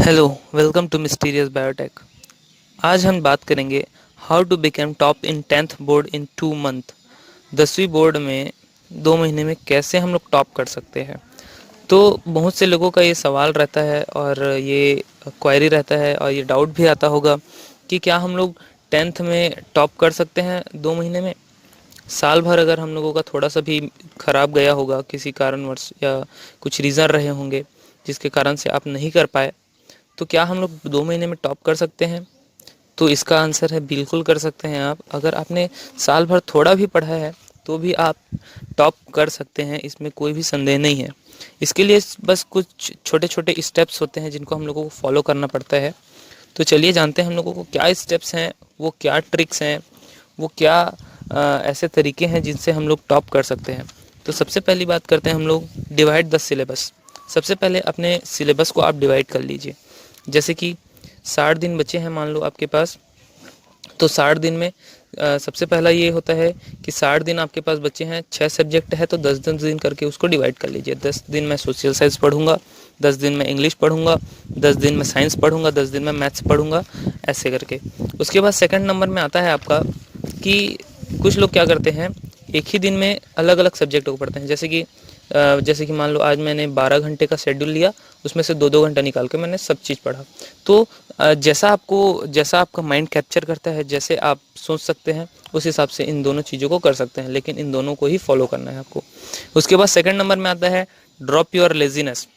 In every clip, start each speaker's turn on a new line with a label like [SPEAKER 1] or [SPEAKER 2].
[SPEAKER 1] Hello, welcome to mysterious biotech. आज हम बात करेंगे how to become top in 10th board in 2 month. 10वीं बोर्ड में 2 महीने में कैसे हम लोग टॉप कर सकते हैं। तो बहुत से लोगों का ये सवाल रहता है और ये क्वेरी रहता है और ये डाउट भी आता होगा कि क्या हम लोग 10th में टॉप कर सकते हैं 2 महीने में। साल भर अगर हम लोगों का थोड़ा सा भी खराब गया होगा किसी कारणवश या कुछ रीज़न रहे होंगे जिसके कारण से आप नहीं कर पाए, तो क्या हम लोग 2 महीने में टॉप कर सकते हैं। तो इसका आंसर है बिल्कुल कर सकते हैं आप। अगर आपने साल भर थोड़ा भी पढ़ा है तो भी आप टॉप कर सकते हैं, इसमें कोई भी संदेह नहीं है। इसके लिए बस कुछ छोटे छोटे स्टेप्स होते हैं जिनको हम लोगों को फॉलो करना पड़ता है। तो चलिए जानते हैं हम लोगों को क्या स्टेप्स हैं, वो क्या ट्रिक्स हैं, वो क्या ऐसे तरीके हैं जिनसे हम लोग टॉप कर सकते हैं। तो सबसे पहली बात करते हैं हम लोग डिवाइड द सिलेबस। सबसे पहले अपने सिलेबस को आप डिवाइड कर लीजिए। जैसे कि 60 दिन बचे हैं मान लो आपके पास, तो 60 दिन में सबसे पहला ये होता है कि 60 दिन आपके पास बचे हैं, 6 सब्जेक्ट है तो 10-10 दिन करके उसको डिवाइड कर लीजिए। 10 दिन मैं सोशल साइंस पढ़ूंगा, 10 दिन मैं इंग्लिश पढ़ूंगा, 10 दिन मैं साइंस पढ़ूंगा, 10 दिन मैं मैथ्स पढ़ूंगा, ऐसे करके। उसके बाद सेकंड नंबर में आता है आपका कि कुछ लोग क्या करते हैं, एक ही दिन में अलग अलग सब्जेक्टों को पढ़ते हैं। जैसे कि मान लो आज मैंने 12 घंटे का शेड्यूल लिया, उसमें से 2-2 घंटा निकाल के मैंने सब चीज़ पढ़ा। तो जैसा आपका माइंड कैप्चर करता है, जैसे आप सोच सकते हैं, उस हिसाब से इन दोनों चीज़ों को कर सकते हैं, लेकिन इन दोनों को ही फॉलो करना है आपको। उसके बाद सेकंड नंबर में आता है ड्रॉप योर लेजीनेस।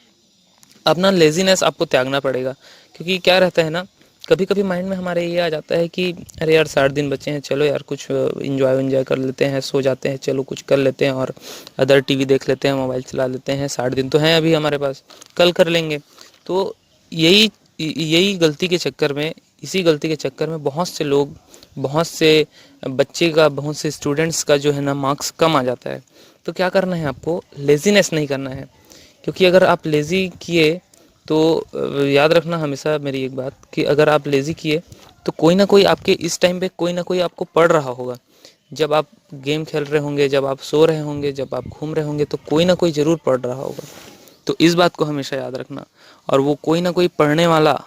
[SPEAKER 1] अपना लेजीनेस आपको त्यागना पड़ेगा, क्योंकि क्या रहता है ना, कभी कभी माइंड में हमारे ये आ जाता है कि अरे यार 60 दिन बचे हैं, चलो यार कुछ इंजॉय कर लेते हैं, सो जाते हैं, चलो कुछ कर लेते हैं और अदर टीवी देख लेते हैं, मोबाइल चला लेते हैं, 60 दिन तो हैं अभी हमारे पास, कल कर लेंगे। तो यही यही गलती के चक्कर में इसी गलती के चक्कर में बहुत से लोग, बहुत से बहुत से स्टूडेंट्स का जो है ना मार्क्स कम आ जाता है। तो क्या करना है आपको, लेजीनेस नहीं करना है। क्योंकि अगर आप लेज़ी किए तो याद रखना हमेशा मेरी एक बात कि अगर आप लेज़ी किए तो कोई ना कोई आपके इस टाइम पे कोई ना कोई आपको पढ़ रहा होगा। जब आप गेम खेल रहे होंगे, जब आप सो रहे होंगे, जब आप घूम रहे होंगे, तो कोई ना कोई ज़रूर पढ़ रहा होगा। तो इस बात को हमेशा याद रखना, और वो कोई ना कोई पढ़ने वाला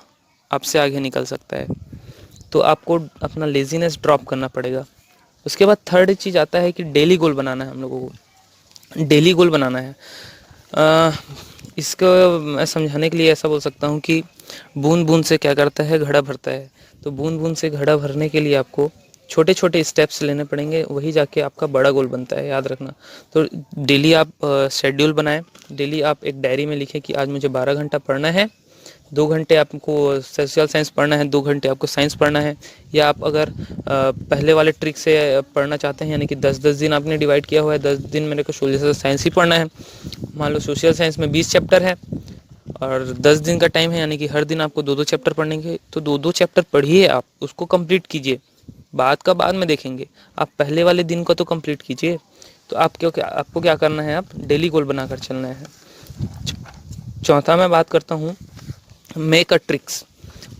[SPEAKER 1] आपसे आगे निकल सकता है। तो आपको अपना लेज़ीनेस ड्रॉप करना पड़ेगा। उसके बाद थर्ड चीज़ आता है कि डेली गोल बनाना है हम लोगों को। डेली गोल बनाना है। अ, इसको मैं समझाने के लिए ऐसा बोल सकता हूँ कि बूंद बूंद से क्या करता है, घड़ा भरता है। तो बूंद बूंद से घड़ा भरने के लिए आपको छोटे छोटे स्टेप्स लेने पड़ेंगे, वही जाके आपका बड़ा गोल बनता है, याद रखना। तो डेली आप शेड्यूल बनाएं। डेली आप एक डायरी में लिखें कि आज मुझे 12 घंटा पढ़ना है, 2 घंटे आपको सोशल साइंस पढ़ना है, 2 घंटे आपको साइंस पढ़ना है। या आप अगर पहले वाले ट्रिक से पढ़ना चाहते हैं, यानी कि 10-10 दिन आपने डिवाइड किया हुआ है, 10 दिन मेरे को सोशल साइंस ही पढ़ना है। मान लो सोशल साइंस में 20 चैप्टर है और 10 दिन का टाइम है, यानी कि हर दिन आपको 2-2 चैप्टर पढ़ने के। तो 2-2 चैप्टर पढ़िए, आप उसको कंप्लीट कीजिए। बाद का बाद में देखेंगे, आप पहले वाले दिन को तो कंप्लीट कीजिए। तो आपको क्या करना है, आप डेली गोल बनाकर चलना है। चौथा मैं बात करता हूँ मेक अ ट्रिक्स।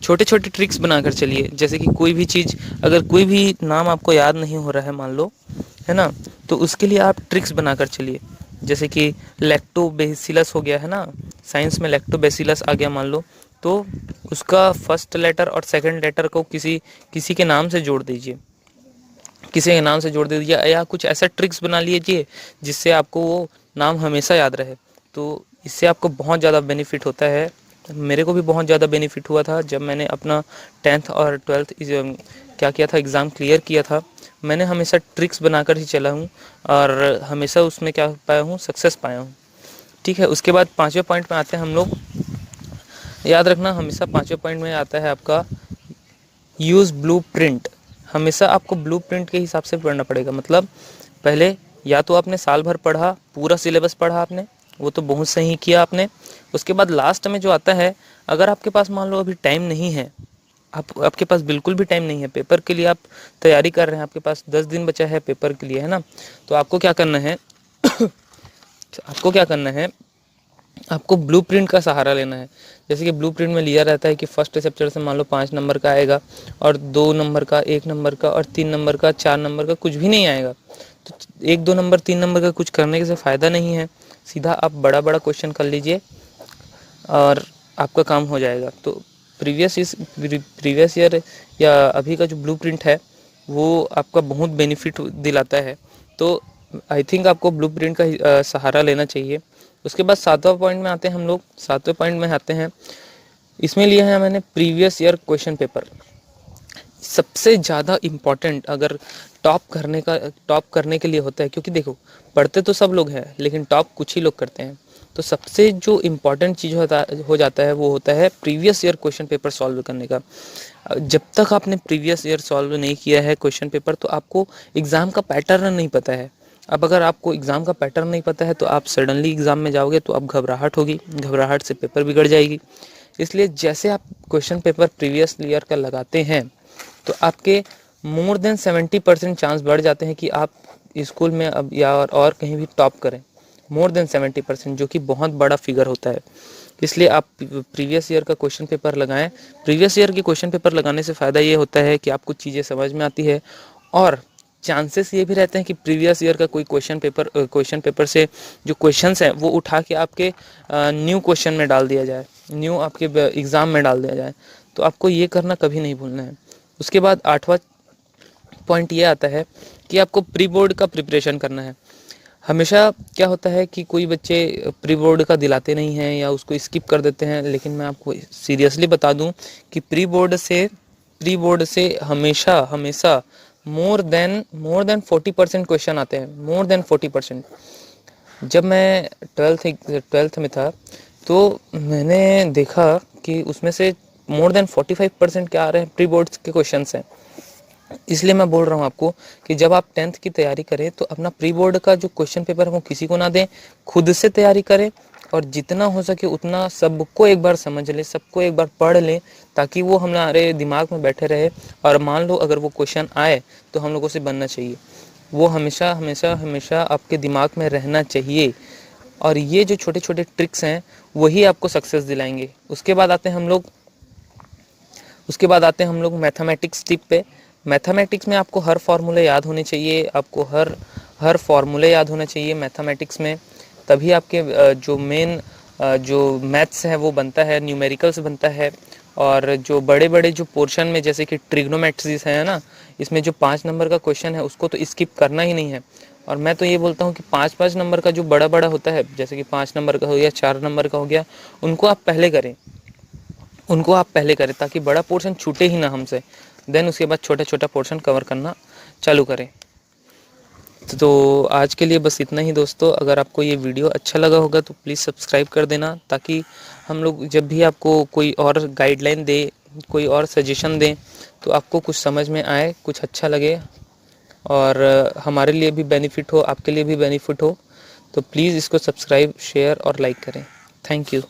[SPEAKER 1] छोटे छोटे ट्रिक्स बनाकर चलिए। जैसे कि कोई भी चीज़, अगर कोई भी नाम आपको याद नहीं हो रहा है मान लो, है ना, तो उसके लिए आप ट्रिक्स बनाकर चलिए। जैसे कि लैक्टोबैसिलस हो गया है ना, साइंस में लैक्टोबैसिलस आ गया मान लो, तो उसका फर्स्ट लेटर और सेकंड लेटर को किसी किसी के नाम से जोड़ दीजिए, किसी के नाम से जोड़ दीजिए, या कुछ ऐसा ट्रिक्स बना लीजिए जिससे आपको वो नाम हमेशा याद रहे। तो इससे आपको बहुत ज़्यादा बेनिफिट होता है। मेरे को भी बहुत ज़्यादा बेनिफिट हुआ था जब मैंने अपना 10th और 12th क्या किया था, एग्ज़ाम क्लियर किया था। मैंने हमेशा ट्रिक्स बनाकर ही चला हूँ और हमेशा उसमें क्या पाया हूँ, सक्सेस पाया हूँ। ठीक है। उसके बाद 5वें पॉइंट में आते हैं हम लोग। याद रखना हमेशा 5वें पॉइंट में आता है आपका यूज़ ब्लू प्रिंट। हमेशा आपको ब्लू प्रिंट के हिसाब से पढ़ना पड़ेगा। मतलब पहले या तो आपने साल भर पढ़ा, पूरा सिलेबस पढ़ा आपने, वो तो बहुत सही किया आपने। उसके बाद लास्ट में जो आता है, अगर आपके पास मान लो अभी टाइम नहीं है, आपके पास बिल्कुल भी टाइम नहीं है, पेपर के लिए आप तैयारी कर रहे हैं, आपके पास 10 दिन बचा है पेपर के लिए, है ना, तो आपको क्या करना है आपको क्या करना है, आपको ब्लूप्रिंट का सहारा लेना है। जैसे कि ब्लूप्रिंट में लिया रहता है कि फर्स्ट चैप्टर से मान लो 5 नंबर का आएगा, और 2 नंबर का, 1 नंबर का, और 3 नंबर का, 4 नंबर का कुछ भी नहीं आएगा। तो 1-2 नंबर, 3 नंबर का कुछ करने से फ़ायदा नहीं है। सीधा आप बड़ा बड़ा क्वेश्चन कर लीजिए और आपका काम हो जाएगा। तो प्रीवियस ईयर या अभी का जो ब्लूप्रिंट है वो आपका बहुत बेनिफिट दिलाता है। तो आई थिंक आपको ब्लूप्रिंट का सहारा लेना चाहिए। उसके बाद 7वां पॉइंट में आते हैं हम लोग। 7वें पॉइंट में आते हैं, इसमें लिया है मैंने प्रीवियस ईयर क्वेश्चन पेपर। सबसे ज़्यादा इम्पॉर्टेंट अगर टॉप करने के लिए होता है, क्योंकि देखो पढ़ते तो सब लोग हैं लेकिन टॉप कुछ ही लोग करते हैं। तो सबसे जो इम्पॉर्टेंट चीज़ हो जाता है वो होता है previous year question paper solve करने का। जब तक आपने प्रीवियस ईयर सॉल्व नहीं किया है क्वेश्चन पेपर, तो आपको एग्ज़ाम का पैटर्न नहीं पता है। अब अगर आपको एग्ज़ाम का पैटर्न नहीं पता है तो आप सडनली एग्ज़ाम में जाओगे तो आप घबराहट होगी, घबराहट से पेपर बिगड़ जाएगी। इसलिए जैसे आप क्वेश्चन पेपर प्रीवियस ईयर का लगाते हैं तो आपके मोर देन 70% चांस बढ़ जाते हैं कि आप स्कूल में अब या और कहीं भी टॉप करें। मोर देन 70%, जो कि बहुत बड़ा फिगर होता है। इसलिए आप प्रीवियस ईयर का क्वेश्चन पेपर लगाएं। प्रीवियस ईयर के क्वेश्चन पेपर लगाने से फ़ायदा ये होता है कि आपको चीज़ें समझ में आती है, और चांसेस ये भी रहते हैं कि प्रीवियस ईयर का कोई क्वेश्चन पेपर से जो क्वेश्चंस हैं वो उठा के आपके न्यू क्वेश्चन में डाल दिया जाए, न्यू आपके एग्ज़ाम में डाल दिया जाए। तो आपको ये करना कभी नहीं भूलना है। उसके बाद 8वां पॉइंट ये आता है कि आपको प्री बोर्ड का प्रिपरेशन करना है। हमेशा क्या होता है कि कोई बच्चे प्री बोर्ड का दिलाते नहीं हैं या उसको स्किप कर देते हैं, लेकिन मैं आपको सीरियसली बता दूं कि प्री बोर्ड से हमेशा हमेशा मोर देन 40% क्वेश्चन आते हैं, मोर देन 40%। जब मैं ट्वेल्थ में था तो मैंने देखा कि उसमें से मोर देन 45% क्या आ रहे हैं, प्री बोर्ड्स के क्वेश्चन हैं। इसलिए मैं बोल रहा हूँ आपको कि जब आप 10th की तैयारी करें तो अपना प्री बोर्ड का जो क्वेश्चन पेपर है वो किसी को ना दें, खुद से तैयारी करें, और जितना हो सके उतना सबको एक बार समझ लें, सबको एक बार पढ़ लें, ताकि वो हमारे दिमाग में बैठे रहे। और मान लो अगर वो क्वेश्चन आए तो हम लोगों से बनना चाहिए, वो हमेशा हमेशा हमेशा आपके दिमाग में रहना चाहिए। और ये जो छोटे छोटे ट्रिक्स हैं वही आपको सक्सेस दिलाएंगे। उसके बाद आते हैं हम लोग मैथमेटिक्स टिप पे। मैथमेटिक्स में आपको हर फार्मूले याद होने चाहिए, आपको हर फार्मूले याद होना चाहिए मैथमेटिक्स में। तभी आपके जो मैथ्स है वो बनता है, न्यूमेरिकल्स बनता है। और जो बड़े बड़े जो पोर्शन में जैसे कि ट्रिग्नोमेट्रीज है ना, इसमें जो 5 नंबर का क्वेश्चन है उसको तो स्किप करना ही नहीं है। और मैं तो ये बोलता हूँ कि 5-5 नंबर का जो बड़ा बड़ा होता है, जैसे कि 5 नंबर का हो गया, 4 नंबर का हो गया, उनको आप पहले करें ताकि बड़ा पोर्शन छूटे ही ना हमसे। देन उसके बाद छोटा छोटा पोर्शन कवर करना चालू करें। तो आज के लिए बस इतना ही दोस्तों। अगर आपको ये वीडियो अच्छा लगा होगा तो प्लीज़ सब्सक्राइब कर देना, ताकि हम लोग जब भी आपको कोई और गाइडलाइन दे, कोई और सजेशन दें, तो आपको कुछ समझ में आए, कुछ अच्छा लगे, और हमारे लिए भी बेनिफिट हो, आपके लिए भी बेनिफिट हो। तो प्लीज़ इसको सब्सक्राइब, शेयर और लाइक करें। Thank you.